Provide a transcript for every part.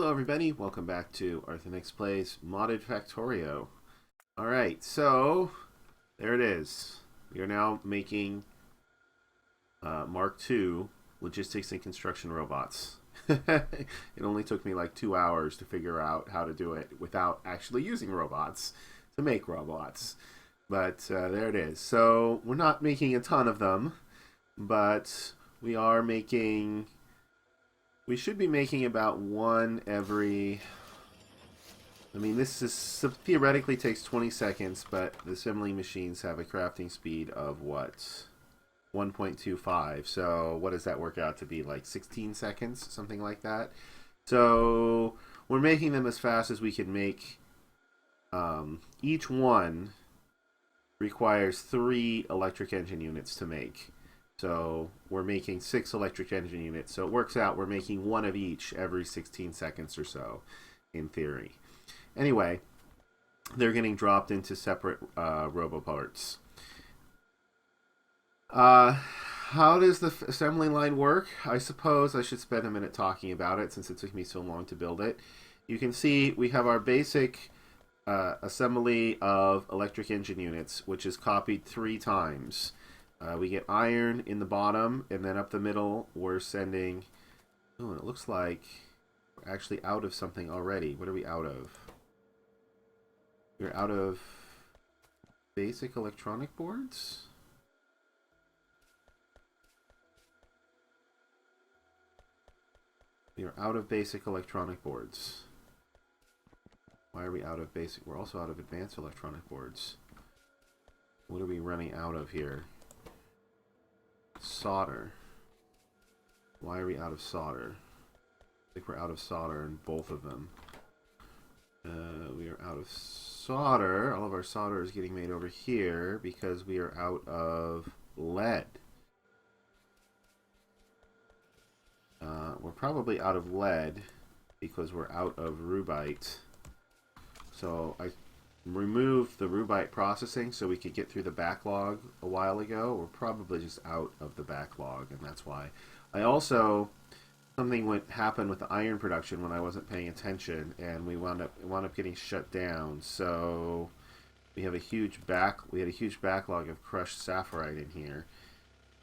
Hello everybody, welcome back to Arthenex Plays Modded Factorio. Alright, so there it is. We are now making Mark II logistics and construction robots. It only took me like 2 hours to figure out how to do it without actually using robots to make robots. But there it is. So we're not making a ton of them, but we are making... We should be making about one every... I mean, this is theoretically takes 20 seconds, but the assembling machines have a crafting speed of what? 1.25. So what does that work out to be? Like 16 seconds? Something like that. So we're making them as fast as we can make. Each one requires 3 electric engine units to make. So we're making 6 electric engine units. So it works out we're making one of each every 16 seconds or so, in theory. Anyway, they're getting dropped into separate robo parts. How does the assembly line work? I suppose I should spend a minute talking about it since it took me so long to build it. You can see we have our basic assembly of electric engine units, which is copied 3 times. We get iron in the bottom, and then up the middle we're sending... Oh, and it looks like we're actually out of something already. What are we out of? We're out of basic electronic boards? We are out of basic electronic boards. Why are we out of basic? We're also out of advanced electronic boards. What are we running out of here? Solder. Why are we out of solder? I think we're out of solder in both of them. We are out of solder. All of our solder is getting made over here because we are out of lead. We're probably out of lead because we're out of rubite. So I removed the rubite processing so we could get through the backlog a while ago. We're probably just out of the backlog, and that's why. I also... Something happened with the iron production when I wasn't paying attention, and we wound up getting shut down. So we have a huge backlog of crushed sapphirite in here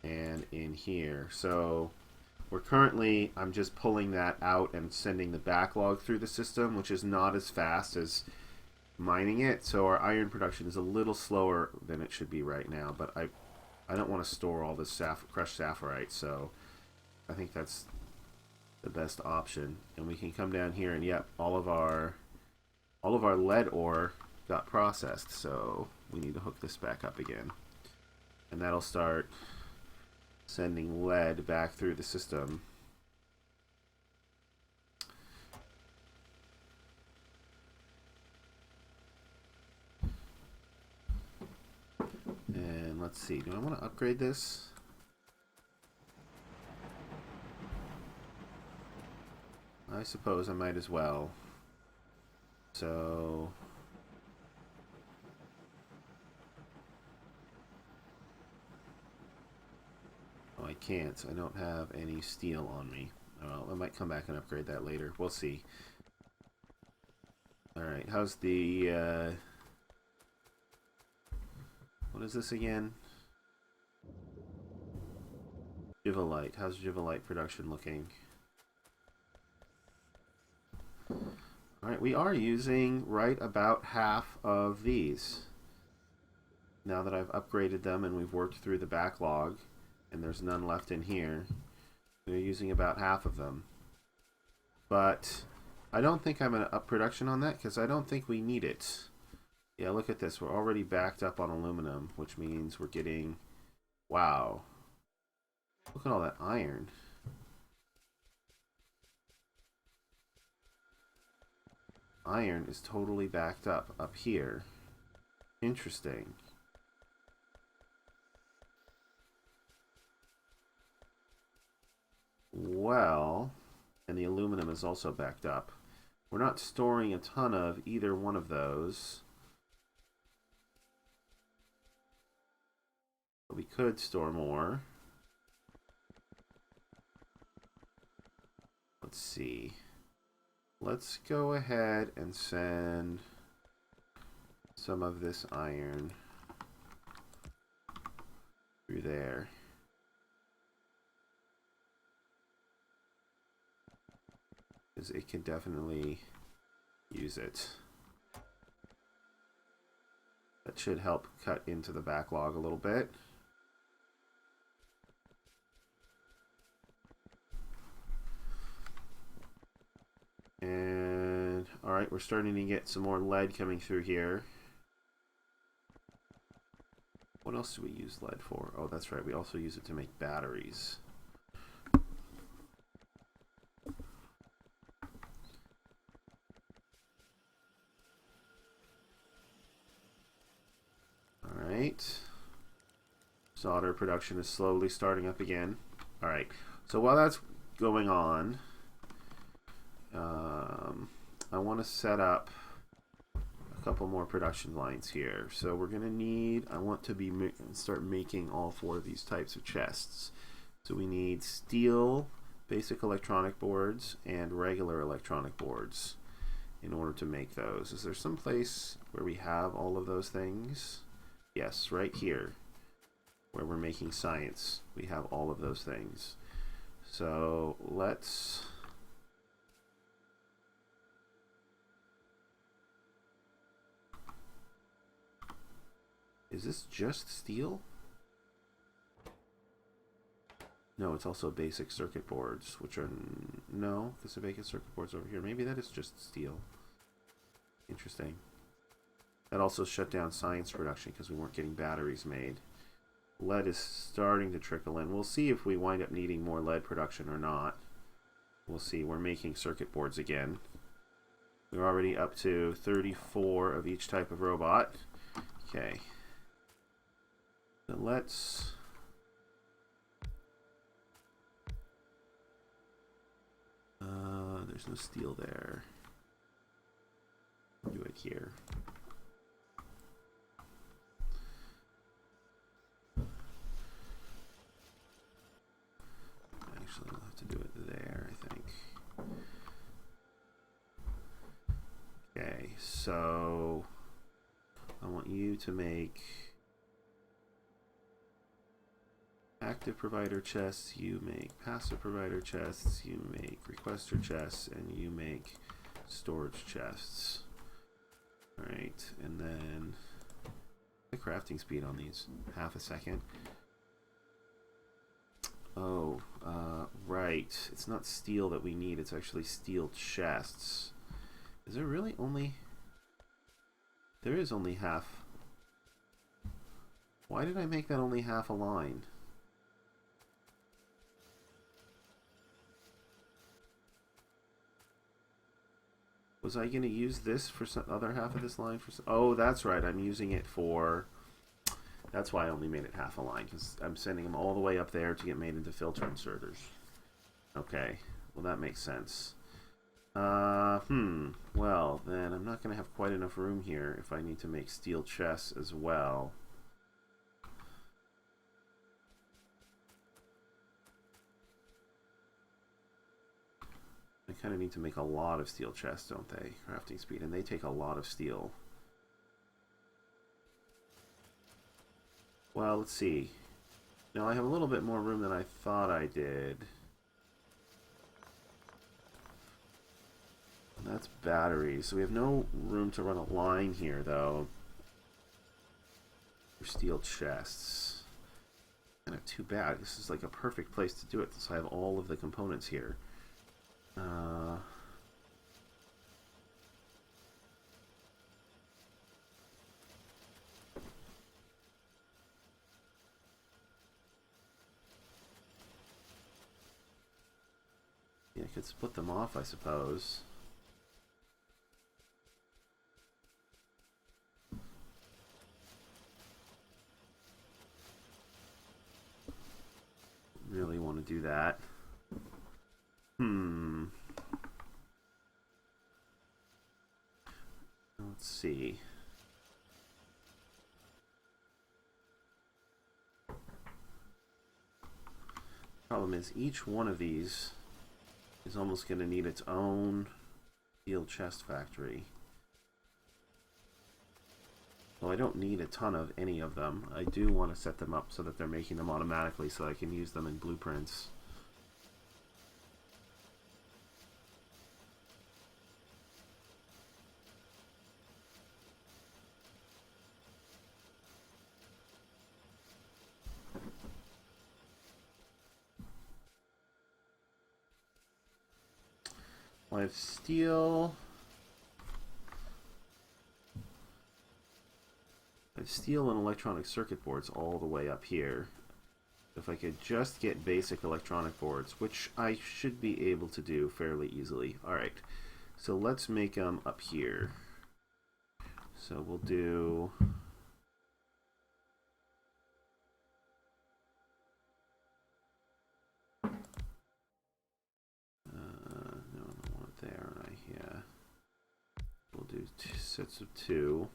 and in here. So I'm just pulling that out and sending the backlog through the system, which is not as fast as mining it. So our iron production is a little slower than it should be right now. But I don't want to store all this crushed sapphirite, so I think that's the best option. And we can come down here and yep, all of our lead ore got processed, so we need to hook this back up again, and that'll start sending lead back through the system. And let's see, do I want to upgrade this? I suppose I might as well. So... Oh, I can't. I don't have any steel on me. Well, I might come back and upgrade that later. We'll see. Alright, how's the... What is this again? Jivolite. How's Jivolite production looking? Alright, we are using right about half of these. Now that I've upgraded them and we've worked through the backlog, and there's none left in here, we're using about half of them. But I don't think I'm going to up production on that because I don't think we need it. Yeah, look at this. We're already backed up on aluminum, which means we're getting... Wow. Look at all that iron. Iron is totally backed up here. Interesting. Well, and the aluminum is also backed up. We're not storing a ton of either one of those. But we could store more. Let's see. let's go ahead and send some of this iron through there. Because it can definitely use it. That should help cut into the backlog a little bit. And alright, we're starting to get some more lead coming through here. What else do we use lead for? Oh, that's right, we also use it to make batteries. Alright. Solder production is slowly starting up again. Alright, so while that's going on, I want to set up a couple more production lines here. So we're going to need, I want to be start making all 4 of these types of chests. So we need steel, basic electronic boards, and regular electronic boards in order to make those. Is there some place where we have all of those things? Yes, right here, where we're making science. We have all of those things. So let's... Is this just steel? No, it's also basic circuit boards, which are... No, because the basic circuit boards over here. Maybe that is just steel. Interesting. That also shut down science production because we weren't getting batteries made. Lead is starting to trickle in. We'll see if we wind up needing more lead production or not. We'll see. We're making circuit boards again. We're already up to 34 of each type of robot. Okay. So let's... there's no steel there. Do it here. Actually, we'll have to do it there, I think. Okay, so I want you to make active provider chests, you make passive provider chests, you make requester chests, and you make storage chests. Alright, and then the crafting speed on these, half a second. Oh, right. It's not steel that we need, it's actually steel chests. Is there really only... There is only half. Why did I make that only half a line? Was I going to use this for some other half of this line? For some, oh, that's right. I'm using it for... That's why I only made it half a line, because I'm sending them all the way up there to get made into filter inserters. Okay. Well, that makes sense. Well, then I'm not going to have quite enough room here if I need to make steel chests as well. I kind of need to make a lot of steel chests, don't they? Crafting speed, and they take a lot of steel. Well, let's see. Now I have a little bit more room than I thought I did. That's batteries. So we have no room to run a line here, though. For steel chests. Kind of too bad. This is like a perfect place to do it, since I have all of the components here. Yeah, I could split them off, I suppose. Really want to do that. Let's see. Problem is, each one of these is almost going to need its own Steel chest factory. Well, I don't need a ton of any of them. I do want to set them up so that they're making them automatically so I can use them in blueprints. I have steel. I have steel and electronic circuit boards all the way up here. If I could just get basic electronic boards, which I should be able to do fairly easily. Alright, so let's make them up here. So we'll do... no, I don't want it there. Yeah. We'll do two sets of 2.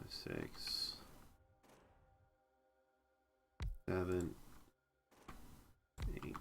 Six, 7, 8.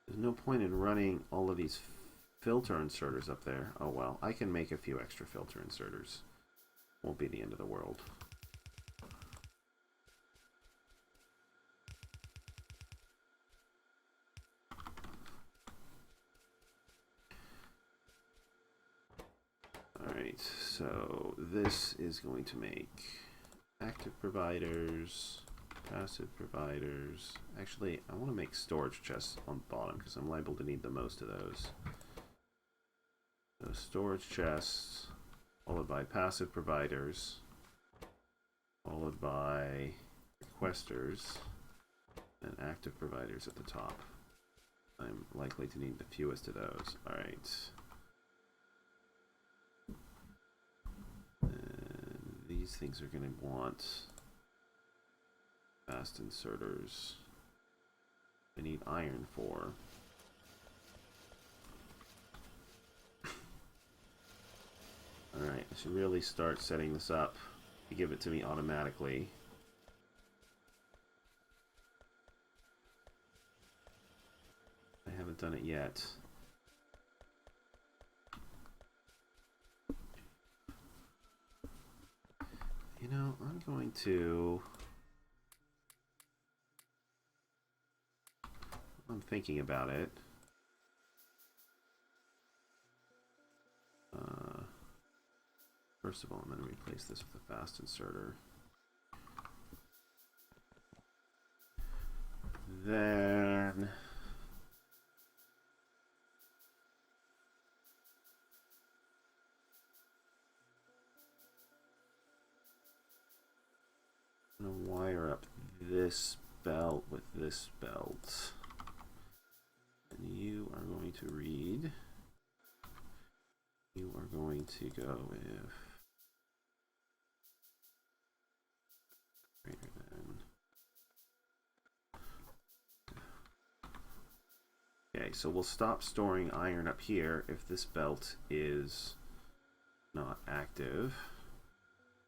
There's no point in running all of these filter inserters up there. Oh well, I can make a few extra filter inserters. Won't be the end of the world. Alright, so this is going to make active providers, passive providers. Actually, I want to make storage chests on the bottom because I'm liable to need the most of those. So storage chests, followed by passive providers, followed by requesters, and active providers at the top. I'm likely to need the fewest of those. Alright. And these things are going to want fast inserters. I need iron for. Alright, I should really start setting this up to give it to me automatically. I haven't done it yet. You know, I'm going to... I'm thinking about it. First of all, I'm going to replace this with a fast inserter. Then... I'm going to wire up this belt with this belt. And you are going to read. You are going to go with greater than. Okay, so we'll stop storing iron up here if this belt is not active.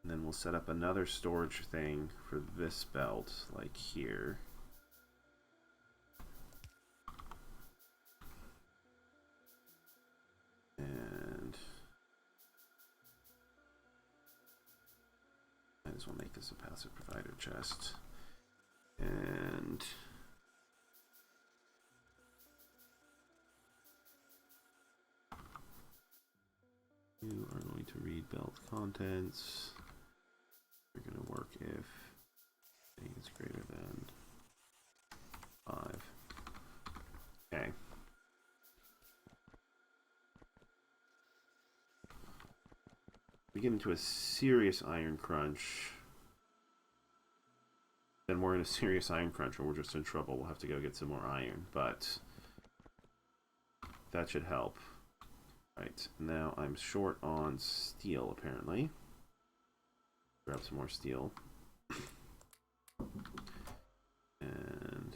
And then we'll set up another storage thing for this belt, like here. And might as well make this a passive provider chest. And you are going to read belt contents. You're going to work if A is greater than 5. Okay. We get into a serious iron crunch. Then we're in a serious iron crunch, or we're just in trouble. We'll have to go get some more iron, but that should help. Right, now I'm short on steel, apparently. Grab some more steel. And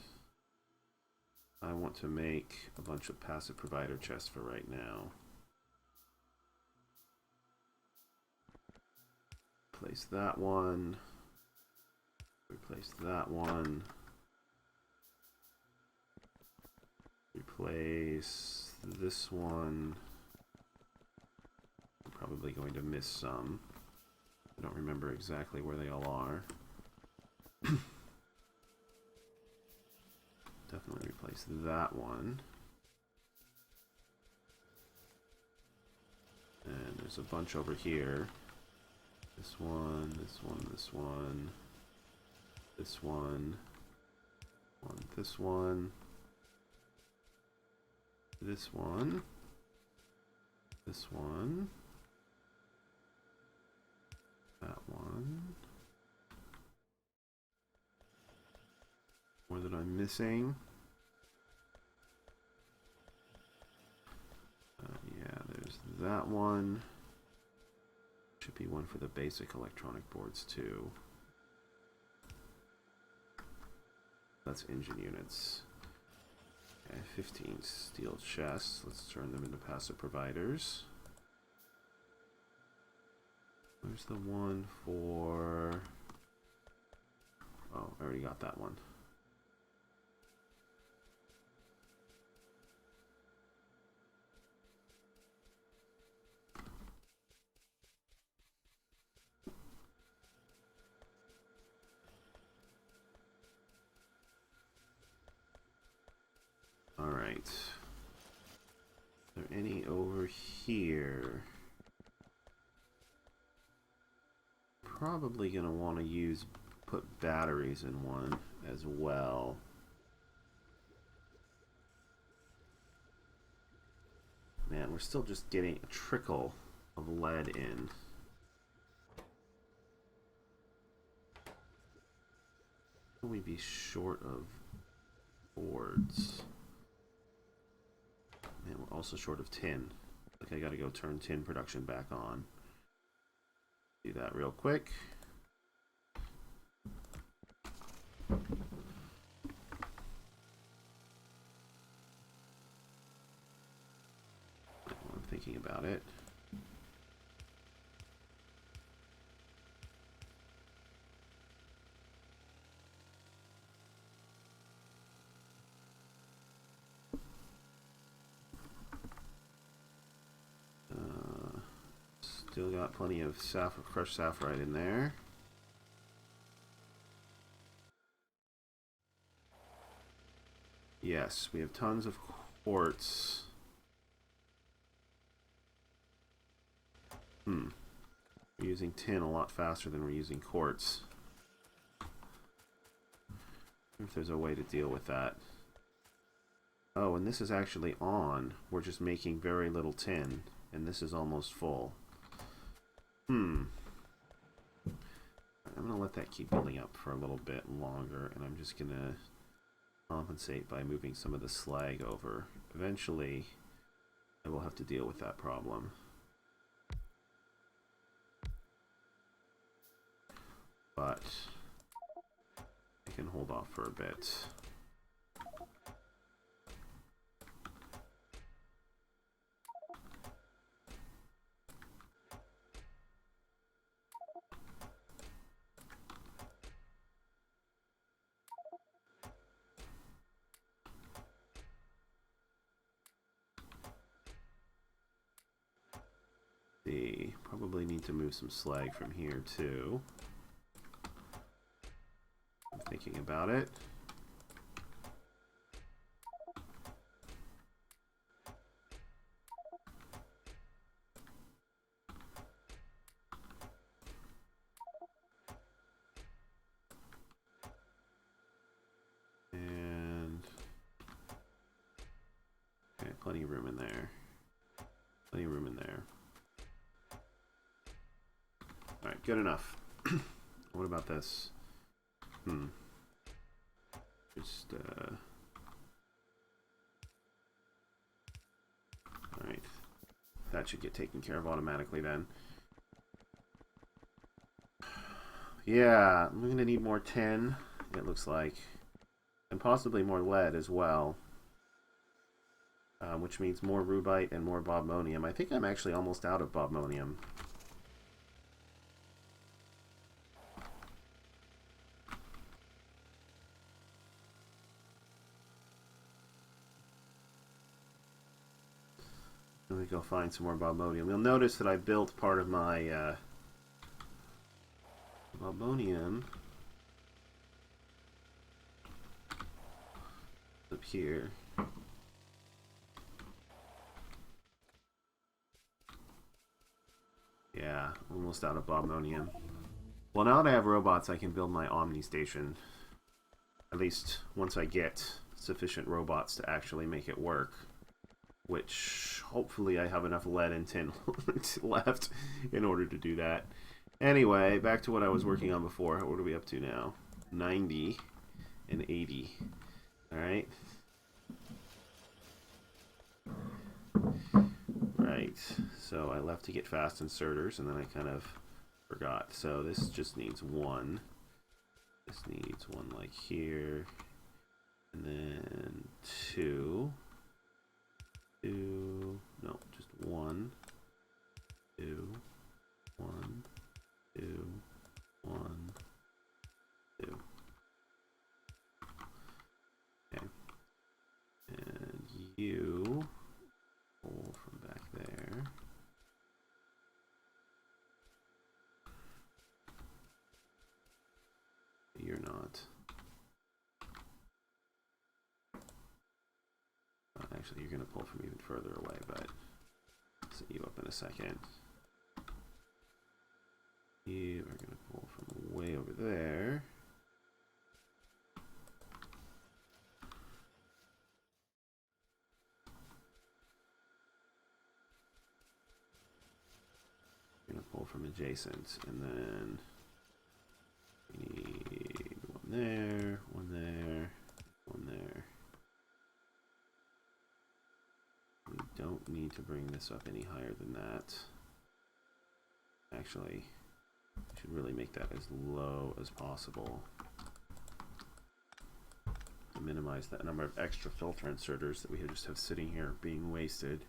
I want to make a bunch of passive provider chests for right now. Replace that one. Replace that one. Replace this one. I'm probably going to miss some. I don't remember exactly where they all are. Definitely replace that one. And there's a bunch over here. This one, this one, this one, this one, this one, this one, this one, that one. More that I'm missing. Yeah, there's that one. Should be one for the basic electronic boards too. That's engine units. Okay, 15 steel chests. Let's turn them into passive providers. Where's the one for... Oh, I already got that one. Alright. Are there any over here? Probably going to want to put batteries in one as well. Man, we're still just getting a trickle of lead in. Will we be short of boards? Man, we're also short of tin. Like I gotta go turn tin production back on. Do that real quick. I'm thinking about it. Still got plenty of crushed sapphirite in there. Yes, we have tons of quartz. We're using tin a lot faster than we're using quartz. I wonder if there's a way to deal with that. Oh, and this is actually on. We're just making very little tin, and this is almost full. I'm going to let that keep building up for a little bit longer, and I'm just going to compensate by moving some of the slag over. Eventually, I will have to deal with that problem. But I can hold off for a bit. need to move some slag from here too. I'm thinking about it. Plenty of room in there. Plenty of room in there. Alright, good enough. What about this? Just, alright. That should get taken care of automatically then. Yeah, I'm gonna need more tin, it looks like. And possibly more lead as well. Which means more rubite and more bobmonium. I think I'm actually almost out of bobmonium. Let me go find some more bobmonium. You'll notice that I built part of my bobmonium up here. Yeah, almost out of bobmonium. Well, now that I have robots, I can build my Omni Station. At least once I get sufficient robots to actually make it work. Which, hopefully I have enough lead and tin left in order to do that. Anyway, back to what I was working on before. What are we up to now? 90 and 80. Alright. Right, so I left to get fast inserters, and then I kind of forgot. So this just needs one. This needs one like here, and then two. No, just one, two, one, two, one, two. Okay, and you pull from back there. You're not. Actually, you're going to pull from even further away, but I'll set you up in a second. You are going to pull from way over there. You're going to pull from adjacent, and then we need one there, one there, one there. We don't need to bring this up any higher than that. Actually, we should really make that as low as possible to minimize that number of extra filter inserters that we just have sitting here being wasted.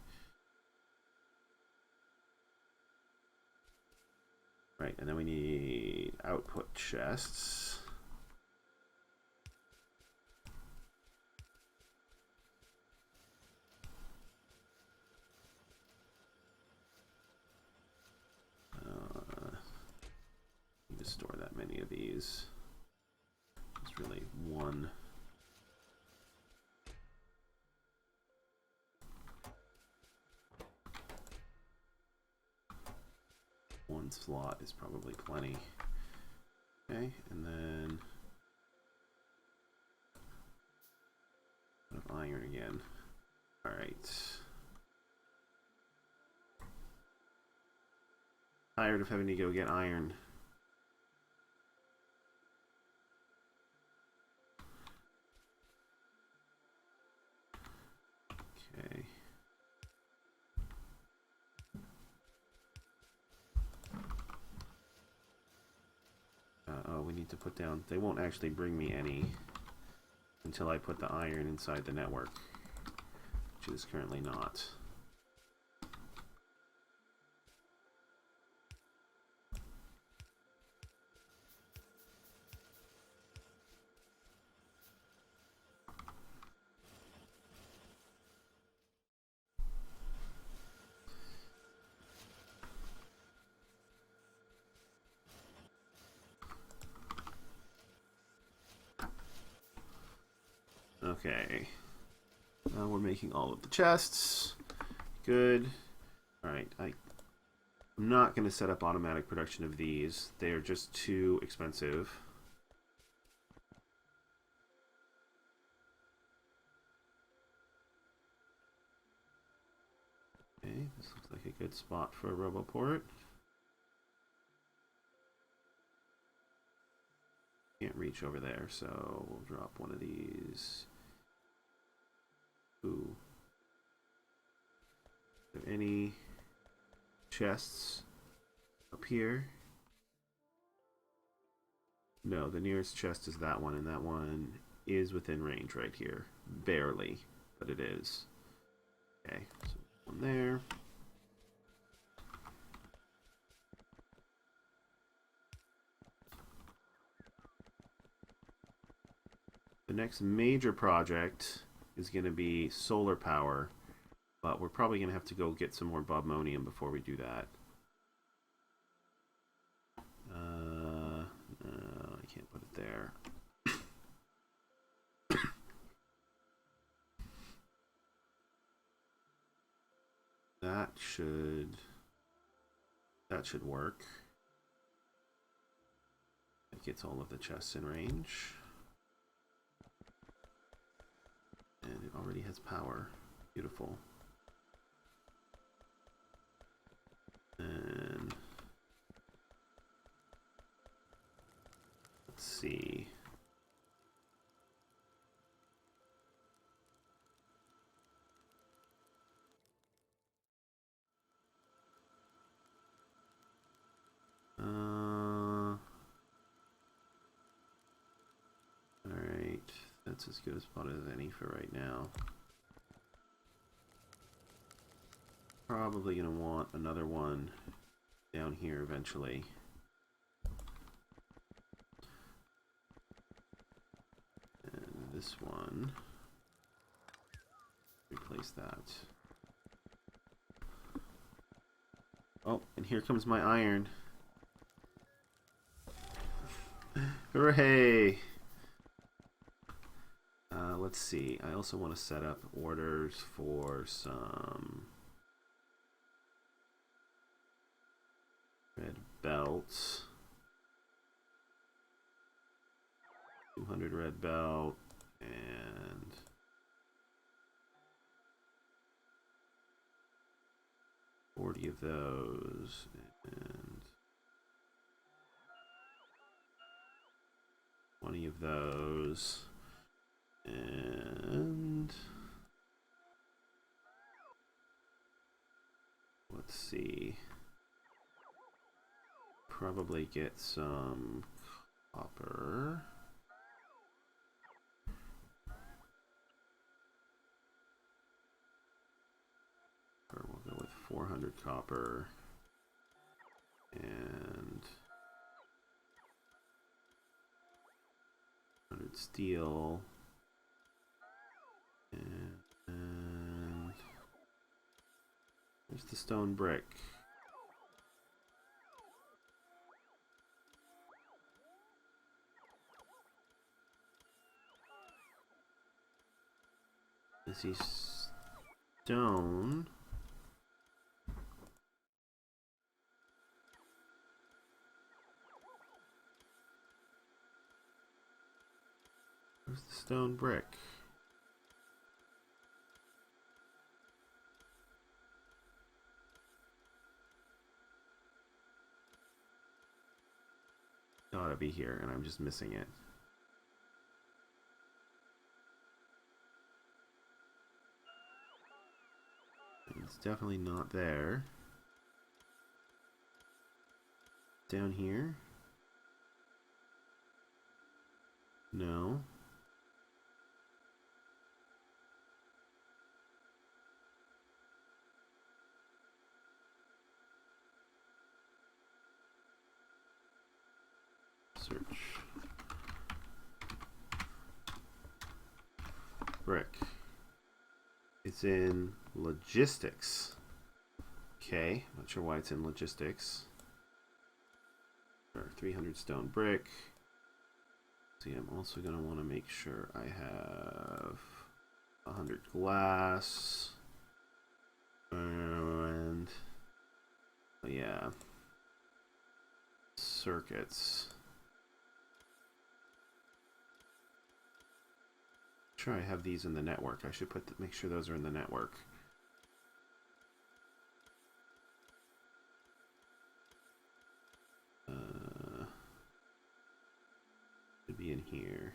Right, and then we need output chests. To store that many of these. It's really one. One slot is probably plenty. Okay, and then iron again. All right. Tired of having to go get iron. Okay. Oh, we need to put down. They won't actually bring me any until I put the iron inside the network, which is currently not. Okay. Now we're making all of the chests. Good. Alright, I'm not going to set up automatic production of these. They are just too expensive. Okay, this looks like a good spot for a Roboport. Can't reach over there, so we'll drop one of these. Ooh. Are there any chests up here? No, the nearest chest is that one, and that one is within range right here. Barely, but it is. Okay, so one there. The next major project is going to be solar power, but we're probably going to have to go get some more bobmonium before we do that. No, I can't put it there. That should work. It gets all of the chests in range. And it already has power. Beautiful. And let's see. Alright, that's as good a spot as any for right now. Probably gonna want another one down here eventually. And this one, replace that. Oh, and here comes my iron. Hooray! Let's see. I also want to set up orders for some red belts. 200 red belt and 40 of those and 20 of those. And let's see. Probably get some copper. Or we'll go with 400 copper and 100 steel. And there's the stone brick. Is he stone? Where's the stone brick? It ought to be here, and I'm just missing it. It's definitely not there. Down here? No. Search. Brick. It's in logistics. Okay, not sure why it's in logistics. 300 stone brick. See, I'm also going to want to make sure I have 100 glass. And yeah, circuits. Sure, I have these in the network. I should make sure those are in the network. Should be in here.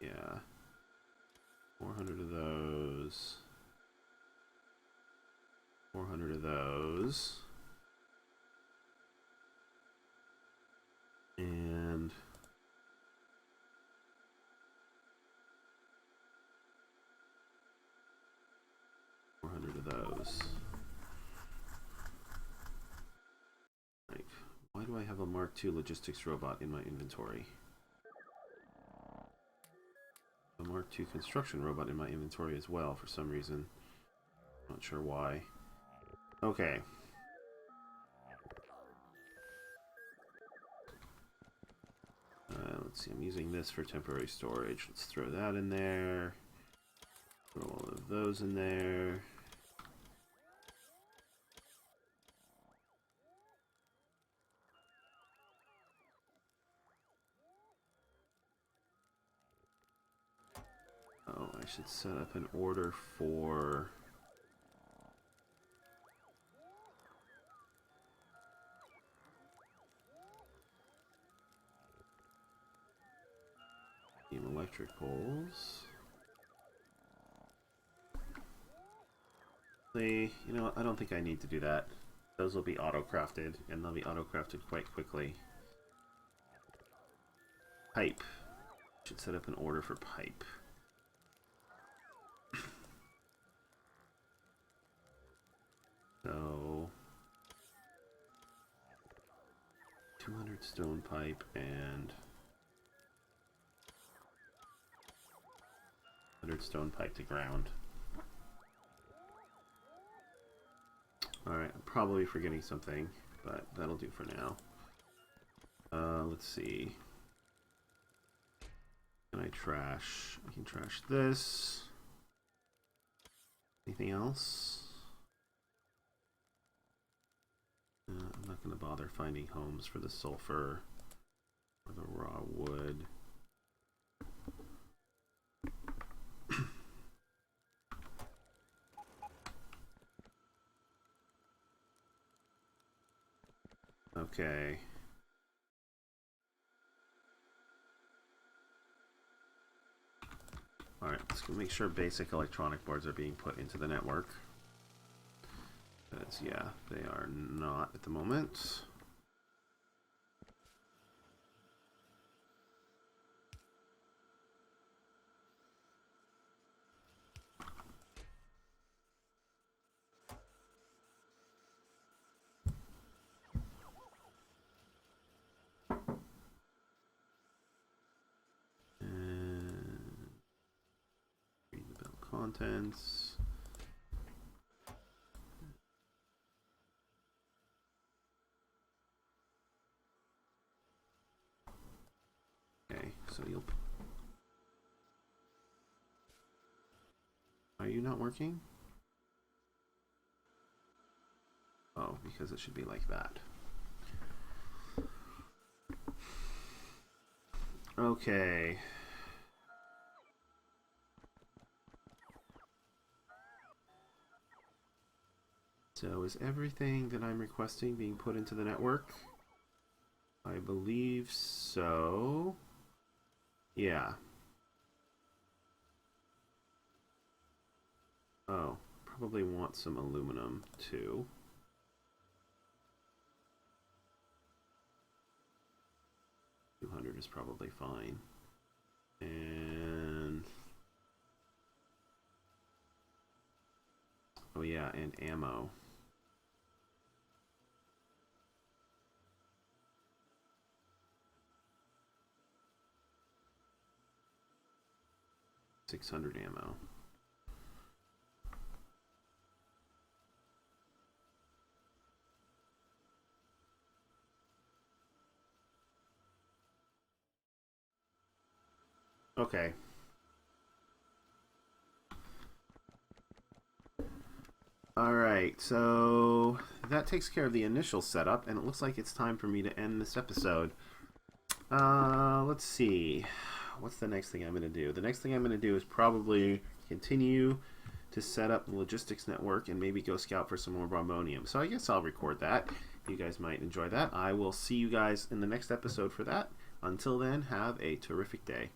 Yeah, 400 of those. 400 of those. And 400 of those. Right. Why do I have a Mark II logistics robot in my inventory? A Mark II construction robot in my inventory as well for some reason. Not sure why. Okay. Let's see, I'm using this for temporary storage. Let's throw that in there. Throw all of those in there. Oh, I should set up an order for... electric poles. You know what? I don't think I need to do that. Those will be auto-crafted, and they'll be auto-crafted quite quickly. Pipe. Should set up an order for pipe. So... 200 stone pipe and... 100 stone pipe to ground. Alright, I'm probably forgetting something, but that'll do for now. Let's see. Can I trash? I can trash this. Anything else? I'm not going to bother finding homes for the sulfur or the raw wood. Okay. Alright, let's go make sure basic electronic boards are being put into the network. Because, yeah, they are not at the moment. Contents. Okay, so you'll... Are you not working? Oh, because it should be like that. Okay. So is everything that I'm requesting being put into the network? I believe so. Yeah. Oh, probably want some aluminum too. $200 is probably fine. And... oh yeah, and ammo. $600 ammo. Okay. Alright, so that takes care of the initial setup, and it looks like it's time for me to end this episode. Let's see. What's the next thing I'm going to do? The next thing I'm going to do is probably continue to set up the logistics network and maybe go scout for some more Bromonium. So I guess I'll record that. You guys might enjoy that. I will see you guys in the next episode for that. Until then, have a terrific day.